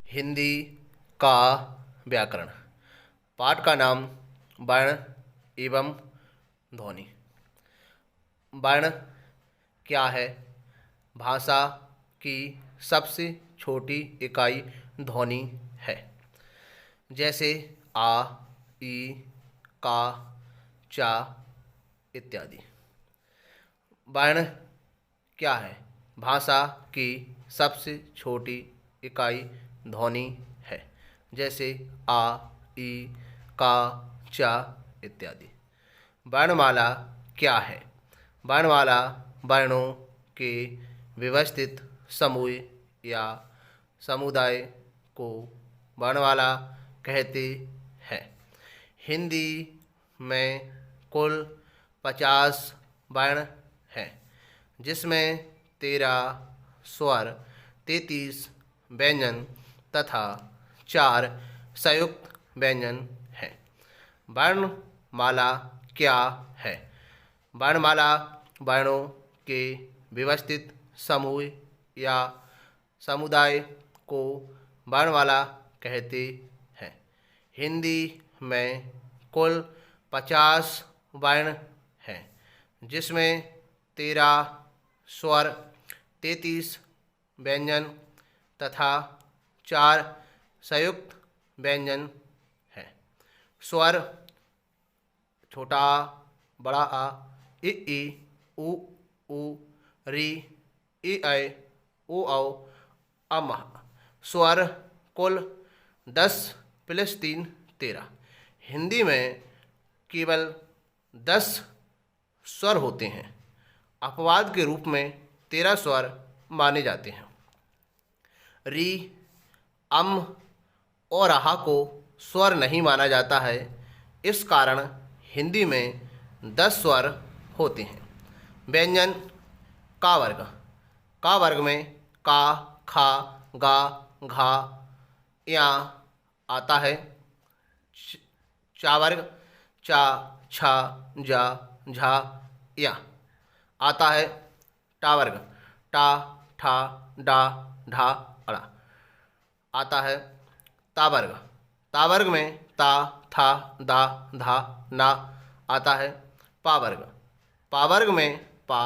हिंदी का व्याकरण। पाठ का नाम वर्ण एवं ध्वनि। वर्ण क्या है? भाषा की सबसे छोटी इकाई ध्वनि है। जैसे आ, ई, का, चा इत्यादि। वर्ण क्या है? भाषा की सबसे छोटी इकाई ध्वनि है। जैसे आ, ई, का, चा इत्यादि। वर्णमाला क्या है? वर्णमाला वर्णों के व्यवस्थित समूह या समुदाय को वर्णमाला कहते हैं। हिंदी में कुल 50 वर्ण हैं, जिसमें 13 स्वर, 33 व्यंजन तथा 4 संयुक्त व्यंजन हैं। वर्णमाला क्या है? वर्णमाला वर्णों के व्यवस्थित समूह या समुदाय को वर्णमाला कहते हैं। हिंदी में कुल 50 वर्ण हैं, जिसमें 13 स्वर, 33 व्यंजन तथा 4 संयुक्त व्यंजन हैं। स्वर: छोटा आ, बड़ा आ, ई, उ, री, ऐ, ओ, औ, अम। स्वर कुल 10 + 3 13। हिंदी में केवल 10 स्वर होते हैं। अपवाद के रूप में 13 स्वर माने जाते हैं। री, अम और आहा को स्वर नहीं माना जाता है। इस कारण हिंदी में 10 स्वर होते हैं। व्यंजन: का वर्ग। का वर्ग में का, खा, गा, घा, या आता है। चा वर्ग: चा, छा, जा, झा, या आता है। टा वर्ग: टा, ठा, डा, ढा, अड़ा आता है। ता वर्ग: ता वर्ग में ता, था, दा, धा, ना आता है। पा वर्ग: पा वर्ग में पा,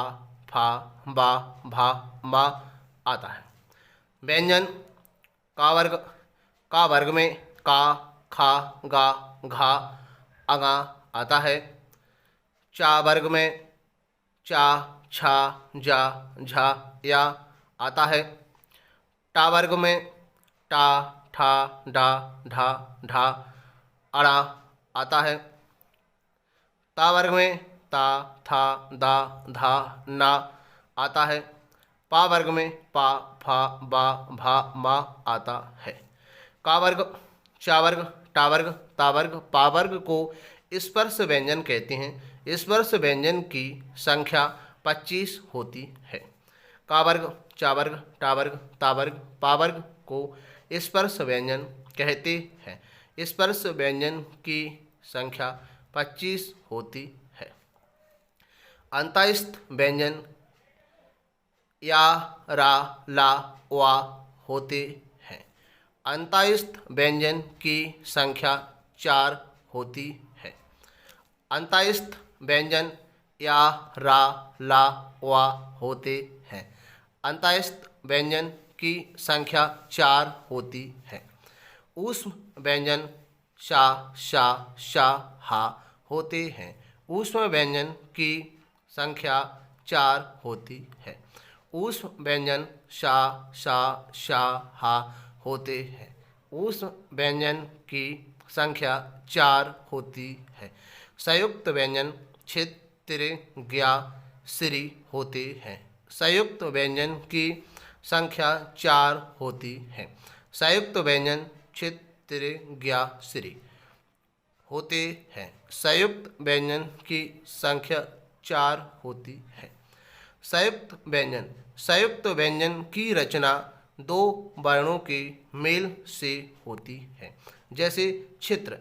फा, बा, भा, मा आता है। व्यंजन: का वर्ग। का वर्ग में का, खा, गा, घा, अगा आता है। चा वर्ग में चा, छा, जा, झा, या आता है। टा वर्ग में टा, ठा, डा, ढा, ढा, अड़ा आता है। ता वर्ग में ता, था, दा, धा, ना आता है। पा वर्ग में पा, फा, बा, भा, मा आता है। का वर्ग, चा वर्ग, टा वर्ग, ता वर्ग, पा वर्ग को स्पर्श व्यंजन कहते हैं। स्पर्श व्यंजन की संख्या 25 होती है। का वर्ग, चा वर्ग, टा वर्ग, ता वर्ग, पा वर्ग को स्पर्श व्यंजन कहते हैं। स्पर्श व्यंजन की संख्या 25 होती है। अंतःस्थ व्यंजन या, रा, ला, वा होते हैं। अंतःस्थ व्यंजन की संख्या 4 होती है। अंतःस्थ व्यंजन या, रा, ला, वा होते हैं। अंतःस्थ व्यंजन की संख्या 4 होती है। ऊष्म व्यंजन शा, शा, शा, हा होते हैं। ऊष्म व्यंजन की संख्या 4 होती है। ऊष्म व्यंजन शा, शा, शा, हा होते हैं। ऊष्म व्यंजन की संख्या 4 होती है। संयुक्त व्यंजन छित, तिर, ज्ञा, श्री होते हैं। संयुक्त व्यंजन की संख्या 4 होती है। संयुक्त व्यंजन छित, तिर, ज्ञा, श्री होते हैं। संयुक्त व्यंजन की संख्या 4 होती है। संयुक्त व्यंजन: संयुक्त व्यंजन की रचना 2 वर्णों के मेल से होती है। जैसे छित्र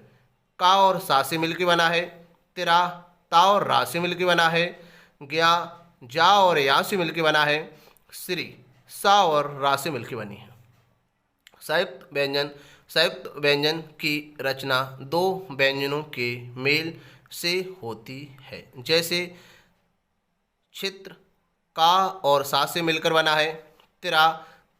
का और सा से मिलकर बना है। तिरा ता और रा से मिलकर बना है। ज्ञा जा और या से मिलकर बना है। श्री सा और रा से मिलकर बनी है। संयुक्त व्यंजन की रचना दो व्यंजनों के मेल से होती है। जैसे चित्र का और सा से मिलकर बना है, तिरा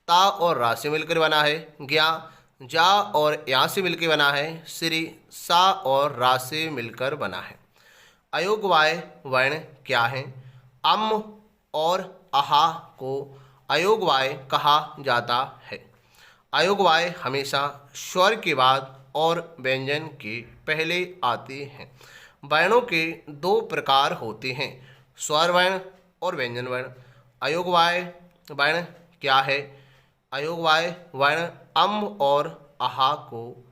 ता और रा से मिलकर बना है, ज्ञा जा और या से मिलकर बना है, श्री सा और रा से मिलकर बना है। अयोगवाय वर्ण क्या है? अम और आहा को अयोगवाय कहा जाता है। अयोगवाय हमेशा स्वर के बाद और व्यंजन के पहले आते हैं। वर्णों के दो प्रकार होते हैं, स्वर वर्ण और व्यंजन वर्ण। अयोगवाय वर्ण क्या है? अयोगवाय वर्ण अम और आहा को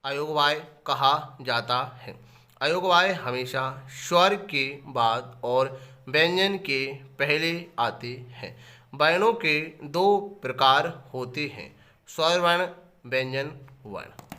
अयोगवाय कहा जाता है। अयोगवाय हमेशा स्वर के बाद और व्यंजन के पहले आते हैं। वर्णों के दो प्रकार होते हैं, स्वर वर्ण, व्यंजन वर्ण।